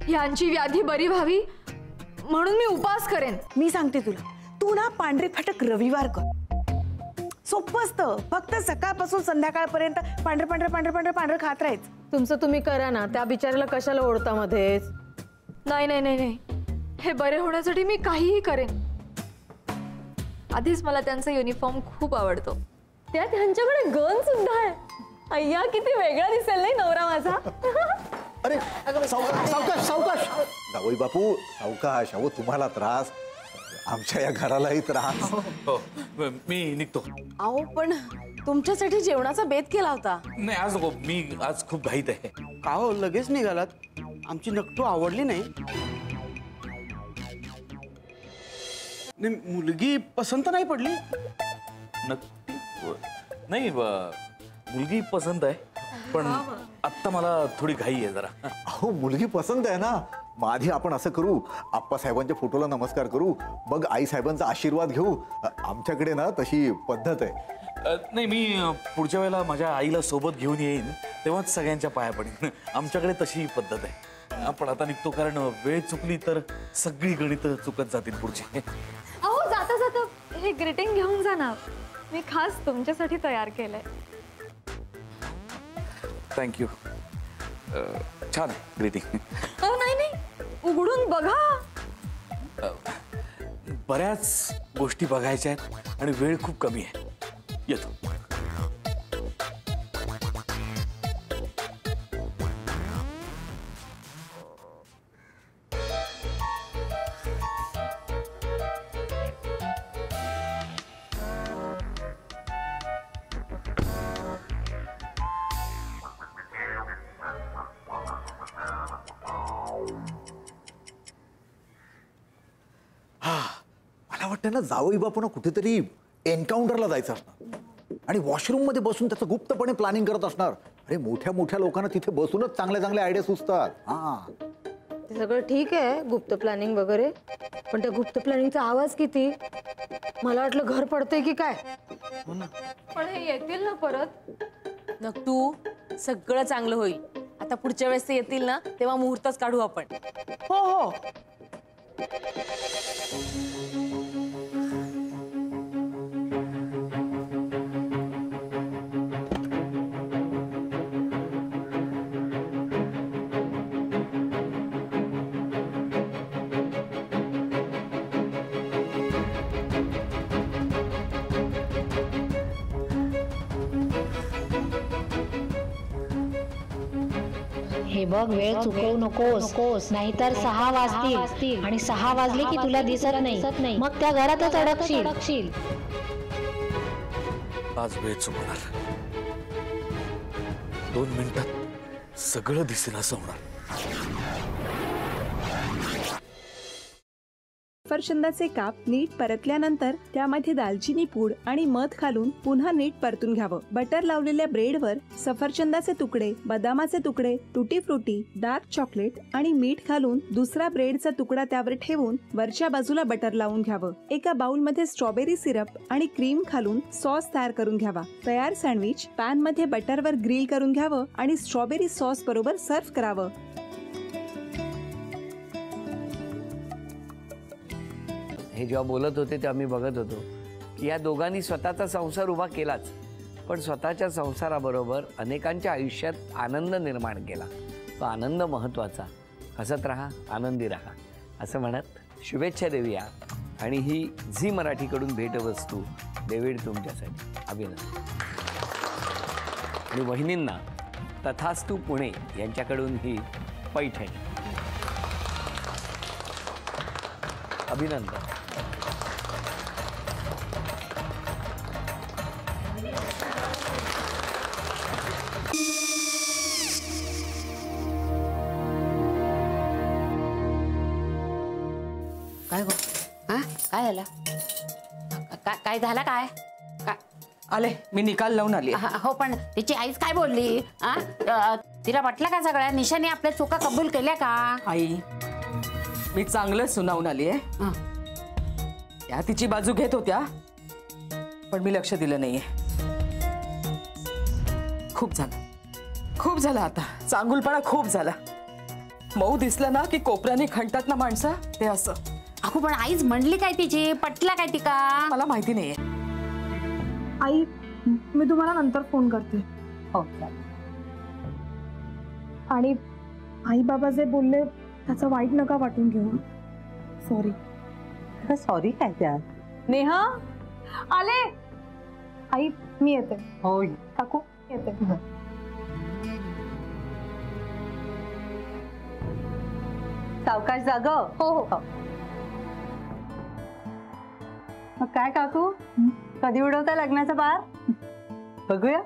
यांची व्याधी बरी व्हावी म्हणून मी उपवास करेन। मी सांगते तुला, तू ना पांढरे फाटक रविवार कर, सोपं असतं। फक्त सकाळपासून संध्याकाळपर्यंत पांढरे पांढरे पांढरे पांढरे पांढरे खात राहायचं। तुमचं तुम्ही करा ना, त्या बिचाऱ्याला कशाला ओढता मध्येच? नाही नाही नाही नाही, हे बरे होण्यासाठी मी काहीही करेन। आधीच मला त्यांचा युनिफॉर्म खूप आवडतो। त्या त्यांच्याकडे गन सुद्धा आहे। अय्या किती वेगळा दिसेल नाही नवरा माझा। अरे सावकाश सावकाश सावकाश, जावई बापू सावकाश। अहो तुम्हाला त्रास, आमच्या या घरालाही त्रास। हो मी निघतो। अहो पण तुमच्यासाठी जेवणाचा बेत केला होता। नाही आज नको, मी आज खूप घाईत आहे। का हो लगेच निघालात? आमची नकटू आवडली नाही? नाही मुलगी पसंत नाही पडली? नक्की नाही, मुलगी पसंत आहे, पण आत्ता मला थोडी घाई आहे जरा। अहो मुलगी पसंत आहे ना, मग आधी आपण असं करू, आप्पा साहेबांच्या फोटोला नमस्कार करू, मग आई साहेबांचा आशीर्वाद घेऊ। आमच्याकडे ना तशी पद्धत आहे। नाही मी पुढच्या वेळेला माझ्या आईला सोबत घेऊन येईन, तेव्हाच सगळ्यांच्या पाया पडेन। आमच्याकडे तशी पद्धत आहे। आपण आता निघतो, कारण वेळ चुकली तर सगळी गणित चुकत जातील पुढची। अहो जाता जाता हे ग्रीटिंग घेऊन जा ना, मी खास तुमच्यासाठी तयार केलंय। थँक्यू, छान आहे ग्रीटिंग। अहो नाही नाही, उघडून बघा। बऱ्याच गोष्टी बघायच्या आहेत आणि वेळ खूप कमी आहे। येतो। मला वाटतं ना जावई बापूंना कुठेतरी एन्काउंटरला जायचं असणार आणि वॉशरूम मध्ये बसून त्याचं गुप्तपणे प्लॅनिंग करत असणार। अरे मोठ्या मोठ्या लोकांना तिथे बसूनच चांगल्या चांगल्या आयडिया सुचतात। हा ते सगळं ठीक आहे, गुप्त प्लॅनिंग वगैरे, पण त्या गुप्त प्लॅनिंगचा आवाज किती? मला वाटलं घर पडतंय की काय। पण हे येतील ना परत? नकटू, सगळं चांगलं होईल। आता पुढच्या वेळेस ते येतील ना, तेव्हा मुहूर्तच काढू आपण। हो हो। हे बघ, वेळ चुकवू नकोस, नाहीतर 6 वाजतील आणि 6 वाजले की तुला दिसत नाही, मग त्या घरातच अडकशील। आज वेळ चुकणार, 2 मिनिटात सगळं दिसेल असं होणार। सफरचंदाचे काप नीट परतल्यानंतर त्यामध्ये दालचिनी पूड आणि मध घालून पुन्हा नीट परतून घ्यावं। बटर लावलेल्या ब्रेडवर सफरचंदाचे तुकडे, बदामाचे तुकडे, टुटी फ्रुटी, डार्क चॉकलेट आणि मीठ घालून दुसरा ब्रेडचा तुकडा त्यावर ठेवून वरच्या बाजूला बटर लावून घ्यावं। एका बाउलमध्ये स्ट्रॉबेरी सिरप आणि क्रीम घालून सॉस तयार करून घ्यावा। तयार सँडविच पॅन मध्ये बटरवर ग्रिल करून घ्यावं आणि स्ट्रॉबेरी सॉस बरोबर सर्व्ह करावं। हे जेव्हा बोलत होते तेव्हा मी बघत होतो की या दोघांनी स्वतःचा संसार उभा केलाच, पण स्वतःच्या संसाराबरोबर अनेकांच्या आयुष्यात आनंद निर्माण केला। तो आनंद महत्त्वाचा। हसत राहा, आनंदी राहा असं म्हणत शुभेच्छा देऊया। आणि ही झी मराठीकडून भेटवस्तू डेव्हिड तुमच्यासाठी। अभिनंदन। आणि वहिनींना तथास्तु पुणे यांच्याकडून ही पैठणी। अभिनंदन। काय गो? हा काय झालं? काय झालं? काय आले, मी निकाल लावून आली। हो पण तिची आईच काय बोलली? तिला वाटलं का सगळ्या निशाने आपल्या चुका कबूल केल्या का? आई मी चांगलं सुनावून आली आहे। त्या तिची बाजू घेत होत्या, पण मी लक्ष दिलं नाहीये। खूप झालं आता, चांगुलपणा खूप झाला। मऊ दिसलं ना की कोपऱ्याने खणतात ना माणसं, ते असं. अगो पण आईच म्हणली काय तिची, पटला काय तिका? मला माहिती नाहीये. आई मी तुम्हाला नंतर फोन करते. हो. आणि आई बाबा जे बोलले त्याचं वाईट नका वाटून घेऊ. सॉरी. सॉरी काय त्या? नेहा आले. आई मी येते. हो काकू येते. सावकाश जाग. हो हो. मग काय काकू, कधी उडवता लग्नाचा बार? बघूया.